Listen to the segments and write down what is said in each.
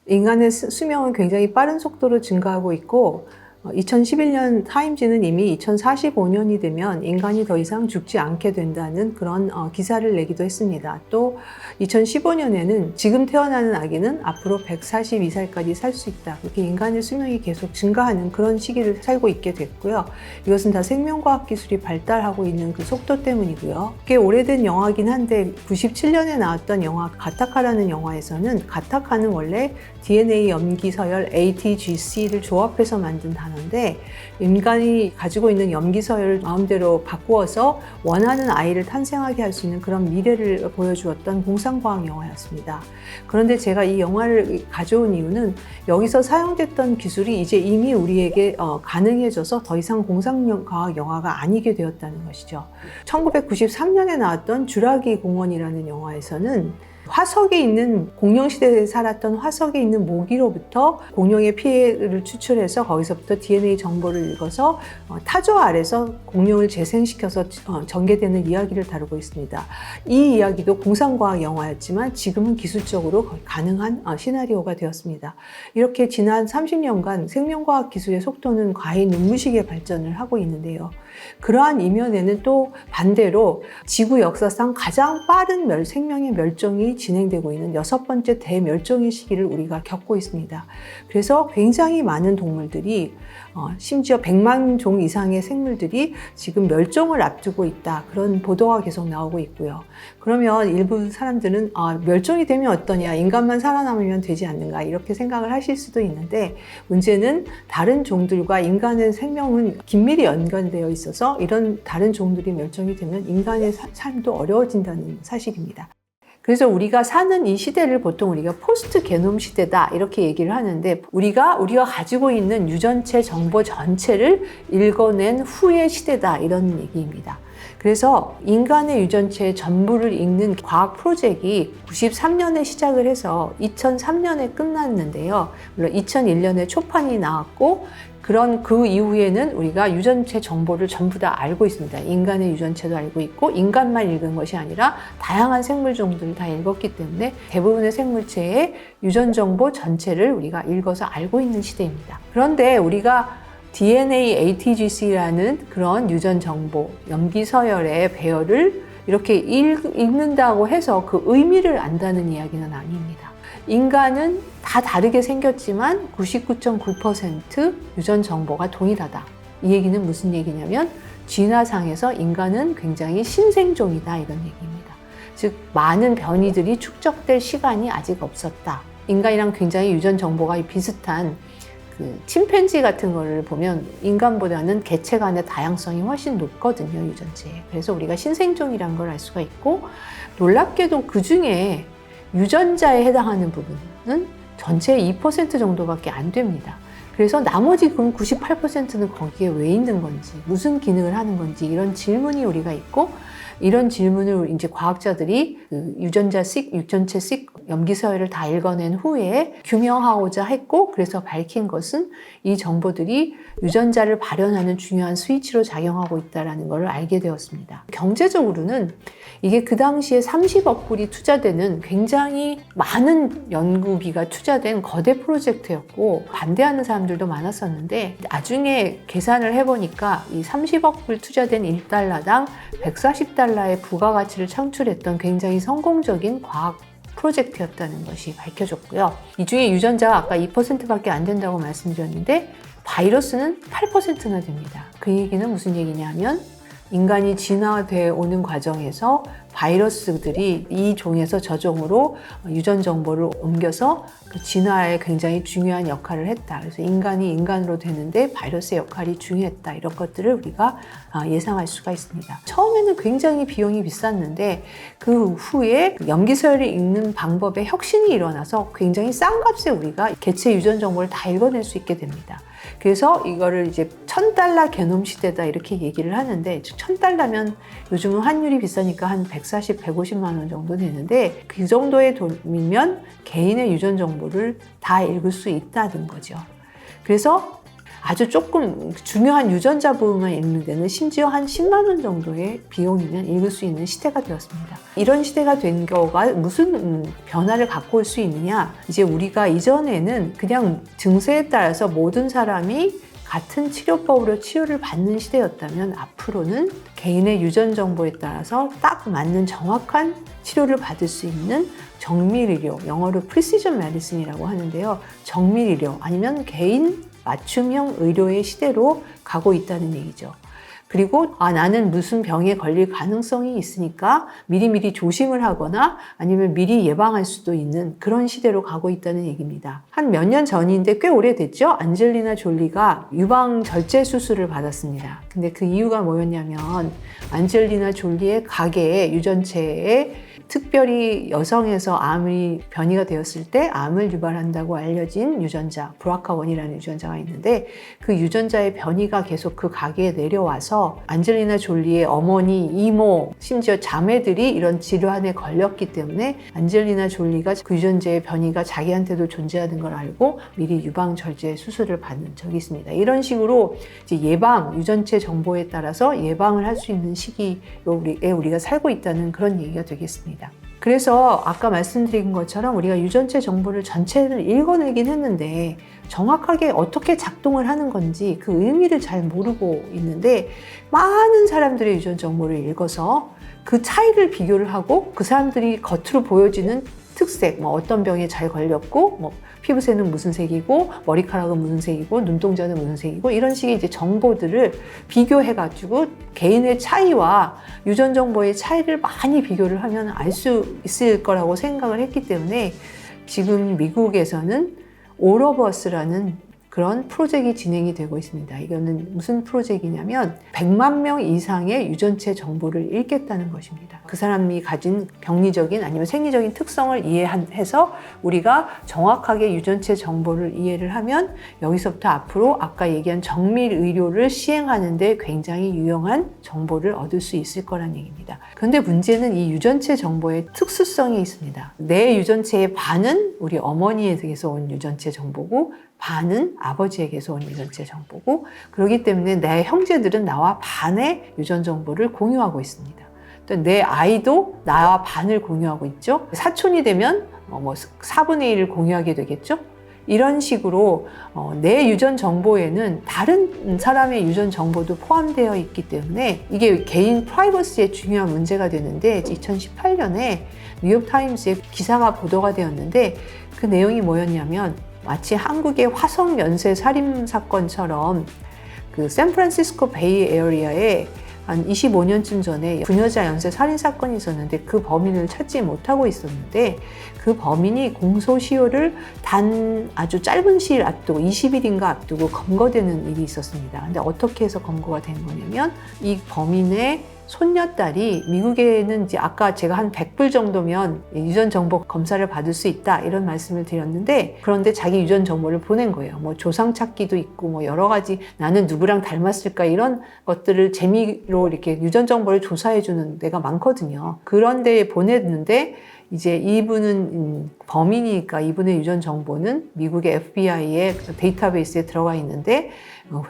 인간의 수명은 굉장히 빠른 속도로 증가하고 있고 2011년 타임지는 이미 2045년이 되면 인간이 더 이상 죽지 않게 된다는 그런 기사를 내기도 했습니다. 또 2015년에는 지금 태어나는 아기는 앞으로 142살까지 살 수 있다. 그렇게 인간의 수명이 계속 증가하는 그런 시기를 살고 있게 됐고요. 이것은 다 생명과학 기술이 발달하고 있는 그 속도 때문이고요. 꽤 오래된 영화긴 한데 97년에 나왔던 영화 가타카라는 영화에서는 가타카는 원래 DNA 염기 서열 ATGC를 조합해서 만든 단어인데 인간이 가지고 있는 염기 서열을 마음대로 바꾸어서 원하는 아이를 탄생하게 할 수 있는 그런 미래를 보여주었던 공상과학 영화였습니다. 그런데 제가 이 영화를 가져온 이유는 여기서 사용됐던 기술이 이제 이미 우리에게 가능해져서 더 이상 공상과학 영화가 아니게 되었다는 것이죠. 1993년에 나왔던 주라기 공원이라는 영화에서는 화석에 있는 공룡시대에 살았던 화석에 있는 모기로부터 공룡의 피해를 추출해서 거기서부터 DNA 정보를 읽어서 타조 아래서 공룡을 재생시켜서 전개되는 이야기를 다루고 있습니다. 이 이야기도 공상과학 영화였지만 지금은 기술적으로 거의 가능한 시나리오가 되었습니다. 이렇게 지난 30년간 생명과학 기술의 속도는 과히 눈부시게 발전을 하고 있는데요. 그러한 이면에는 또 반대로 지구 역사상 가장 빠른 생명의 멸종이 진행되고 있는 6번째 대멸종의 시기를 우리가 겪고 있습니다. 그래서 굉장히 많은 동물들이 심지어 100만 종 이상의 생물들이 지금 멸종을 앞두고 있다. 그런 보도가 계속 나오고 있고요. 그러면 일부 사람들은 멸종이 되면 어떠냐, 인간만 살아남으면 되지 않는가 이렇게 생각을 하실 수도 있는데 문제는 다른 종들과 인간의 생명은 긴밀히 연관되어 있어서 이런 다른 종들이 멸종이 되면 인간의 삶도 어려워진다는 사실입니다. 그래서 우리가 사는 이 시대를 보통 우리가 포스트 게놈 시대다 이렇게 얘기를 하는데 우리가 가지고 있는 유전체 정보 전체를 읽어낸 후의 시대다 이런 얘기입니다. 그래서 인간의 유전체의 전부를 읽는 과학 프로젝트가 93년에 시작을 해서 2003년에 끝났는데요. 물론 2001년에 초판이 나왔고 그 이후에는 우리가 유전체 정보를 전부 다 알고 있습니다. 인간의 유전체도 알고 있고 인간만 읽은 것이 아니라 다양한 생물종들을 다 읽었기 때문에 대부분의 생물체의 유전 정보 전체를 우리가 읽어서 알고 있는 시대입니다. 그런데 우리가 DNA ATGC라는 그런 유전 정보, 염기 서열의 배열을 이렇게 읽는다고 해서 그 의미를 안다는 이야기는 아닙니다. 인간은 다 다르게 생겼지만 99.9% 유전 정보가 동일하다. 이 얘기는 무슨 얘기냐면 진화상에서 인간은 굉장히 신생종이다 이런 얘기입니다. 즉 많은 변이들이 축적될 시간이 아직 없었다. 인간이랑 굉장히 유전 정보가 비슷한 침팬지 같은 거를 보면 인간보다는 개체 간의 다양성이 훨씬 높거든요, 유전체에. 그래서 우리가 신생종이라는 걸 알 수가 있고 놀랍게도 그 중에 유전자에 해당하는 부분은 전체의 2% 정도밖에 안 됩니다. 그래서 나머지 그럼 98%는 거기에 왜 있는 건지, 무슨 기능을 하는 건지 이런 질문이 우리가 있고 이런 질문을 이제 과학자들이 유전체 염기 서열을 다 읽어낸 후에 규명하고자 했고 그래서 밝힌 것은 이 정보들이 유전자를 발현하는 중요한 스위치로 작용하고 있다는 걸 알게 되었습니다. 경제적으로는 이게 그 당시에 30억 불이 투자되는 굉장히 많은 연구비가 투자된 거대 프로젝트였고 반대하는 사람들도 많았었는데 나중에 계산을 해보니까 이 30억 불 투자된 1달러당 140달러의 부가가치를 창출했던 굉장히 성공적인 과학 프로젝트였다는 것이 밝혀졌고요. 이 중에 유전자가 아까 2%밖에 안 된다고 말씀드렸는데 바이러스는 8%나 됩니다. 그 얘기는 무슨 얘기냐면 인간이 진화되어 오는 과정에서 바이러스들이 이 종에서 저 종으로 유전 정보를 옮겨서 그 진화에 굉장히 중요한 역할을 했다. 그래서 인간이 인간으로 되는데 바이러스의 역할이 중요했다. 이런 것들을 우리가 예상할 수가 있습니다. 처음에는 굉장히 비용이 비쌌는데 그 후에 염기서열을 읽는 방법에 혁신이 일어나서 굉장히 싼 값에 우리가 개체 유전 정보를 다 읽어낼 수 있게 됩니다. 그래서 이거를 이제 $1000 게놈 시대다 이렇게 얘기를 하는데 $1000면 요즘은 환율이 비싸니까 한 140, 150만 원 정도 되는데 그 정도의 돈이면 개인의 유전 정보를 다 읽을 수 있다는 거죠. 그래서 아주 조금 중요한 유전자 부분만 읽는 데는 심지어 한 10만 원 정도의 비용이면 읽을 수 있는 시대가 되었습니다. 이런 시대가 된 거가 무슨 변화를 갖고 올 수 있느냐? 이제 우리가 이전에는 그냥 증세에 따라서 모든 사람이 같은 치료법으로 치료를 받는 시대였다면 앞으로는 개인의 유전 정보에 따라서 딱 맞는 정확한 치료를 받을 수 있는 정밀의료, 영어로 프리시전 메디슨이라고 하는데요. 정밀의료 아니면 개인 맞춤형 의료의 시대로 가고 있다는 얘기죠. 그리고 나는 무슨 병에 걸릴 가능성이 있으니까 미리미리 조심을 하거나 아니면 미리 예방할 수도 있는 그런 시대로 가고 있다는 얘기입니다. 한 몇 년 전인데 꽤 오래됐죠? 안젤리나 졸리가 유방 절제 수술을 받았습니다. 근데 그 이유가 뭐였냐면 안젤리나 졸리의 가계의 유전체에 특별히 여성에서 암이 변이가 되었을 때 암을 유발한다고 알려진 유전자, 브라카1이라는 유전자가 있는데 그 유전자의 변이가 계속 그 가게에 내려와서 안젤리나 졸리의 어머니, 이모, 심지어 자매들이 이런 질환에 걸렸기 때문에 안젤리나 졸리가 그 유전자의 변이가 자기한테도 존재하는 걸 알고 미리 유방 절제 수술을 받는 적이 있습니다. 이런 식으로 이제 예방, 유전체 정보에 따라서 예방을 할 수 있는 시기에 우리가 살고 있다는 그런 얘기가 되겠습니다. 그래서 아까 말씀드린 것처럼 우리가 유전체 정보를 전체를 읽어내긴 했는데 정확하게 어떻게 작동을 하는 건지 그 의미를 잘 모르고 있는데 많은 사람들의 유전 정보를 읽어서 그 차이를 비교를 하고 그 사람들이 겉으로 보여지는 특색, 어떤 병에 잘 걸렸고, 피부색은 무슨 색이고, 머리카락은 무슨 색이고, 눈동자는 무슨 색이고, 이런 식의 이제 정보들을 비교해가지고 개인의 차이와 유전 정보의 차이를 많이 비교를 하면 알 수 있을 거라고 생각을 했기 때문에 지금 미국에서는 All of Us라는 그런 프로젝트가 진행이 되고 있습니다. 이거는 무슨 프로젝트냐면 100만 명 이상의 유전체 정보를 읽겠다는 것입니다. 그 사람이 가진 병리적인 아니면 생리적인 특성을 이해해서 우리가 정확하게 유전체 정보를 이해를 하면 여기서부터 앞으로 아까 얘기한 정밀 의료를 시행하는 데 굉장히 유용한 정보를 얻을 수 있을 거란 얘기입니다. 그런데 문제는 이 유전체 정보의 특수성이 있습니다. 내 유전체의 반은 우리 어머니에게서 온 유전체 정보고 반은 아버지에게서 온 유전체 정보고 그렇기 때문에 내 형제들은 나와 반의 유전 정보를 공유하고 있습니다. 또 내 아이도 나와 반을 공유하고 있죠. 사촌이 되면 4분의 1을 공유하게 되겠죠. 이런 식으로 내 유전 정보에는 다른 사람의 유전 정보도 포함되어 있기 때문에 이게 개인 프라이버시에 중요한 문제가 되는데 2018년에 뉴욕타임스에 기사가 보도가 되었는데 그 내용이 뭐였냐면 마치 한국의 화성 연쇄 살인 사건처럼 그 샌프란시스코 베이 에어리아에 한 25년쯤 전에 부녀자 연쇄 살인 사건이 있었는데 그 범인을 찾지 못하고 있었는데 그 범인이 공소시효를 단 아주 짧은 시일 앞두고 20일인가 앞두고 검거되는 일이 있었습니다. 근데 어떻게 해서 검거가 된 거냐면 이 범인의 손녀딸이 미국에는 이제 아까 제가 한 100불 정도면 유전 정보 검사를 받을 수 있다 이런 말씀을 드렸는데 그런데 자기 유전 정보를 보낸 거예요. 조상 찾기도 있고 여러 가지 나는 누구랑 닮았을까 이런 것들을 재미로 이렇게 유전 정보를 조사해 주는 데가 많거든요. 그런 데에 보냈는데 이제 이분은 범인이니까 이분의 유전 정보는 미국의 FBI의 데이터베이스에 들어가 있는데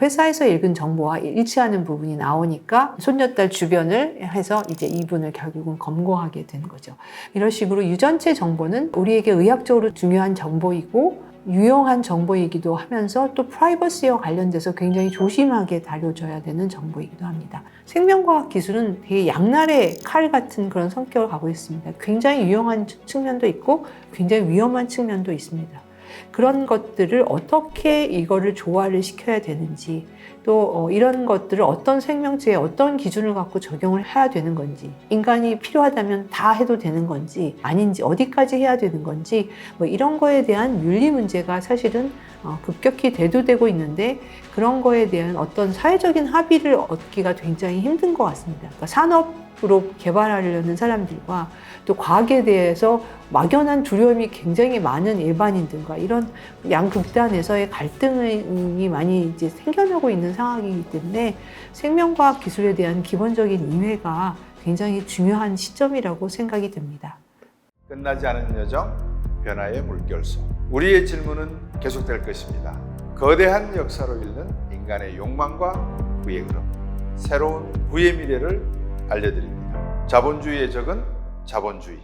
회사에서 읽은 정보와 일치하는 부분이 나오니까 손녀딸 주변을 해서 이제 이분을 결국은 검거하게 된 거죠. 이런 식으로 유전체 정보는 우리에게 의학적으로 중요한 정보이고 유용한 정보이기도 하면서 또 프라이버시와 관련돼서 굉장히 조심하게 다뤄져야 되는 정보이기도 합니다. 생명과학 기술은 되게 양날의 칼 같은 그런 성격을 갖고 있습니다. 굉장히 유용한 측면도 있고 굉장히 위험한 측면도 있습니다. 그런 것들을 어떻게 이거를 조화를 시켜야 되는지 또 이런 것들을 어떤 생명체에 어떤 기준을 갖고 적용을 해야 되는 건지 인간이 필요하다면 다 해도 되는 건지 아닌지 어디까지 해야 되는 건지 이런 거에 대한 윤리 문제가 사실은 급격히 대두되고 있는데 그런 거에 대한 어떤 사회적인 합의를 얻기가 굉장히 힘든 것 같습니다. 그러니까 산업으로 개발하려는 사람들과 또 과학에 대해서 막연한 두려움이 굉장히 많은 일반인들과 이런 양극단에서의 갈등이 많이 이제 생겨나고 있는 상황이기 때문에 생명과학 기술에 대한 기본적인 이해가 굉장히 중요한 시점이라고 생각이 됩니다. 끝나지 않은 여정, 변화의 물결소. 우리의 질문은 계속될 것입니다. 거대한 역사로 읽는 인간의 욕망과 부의 흐름, 새로운 부의 미래를 알려드립니다. 자본주의의 적은 자본주의,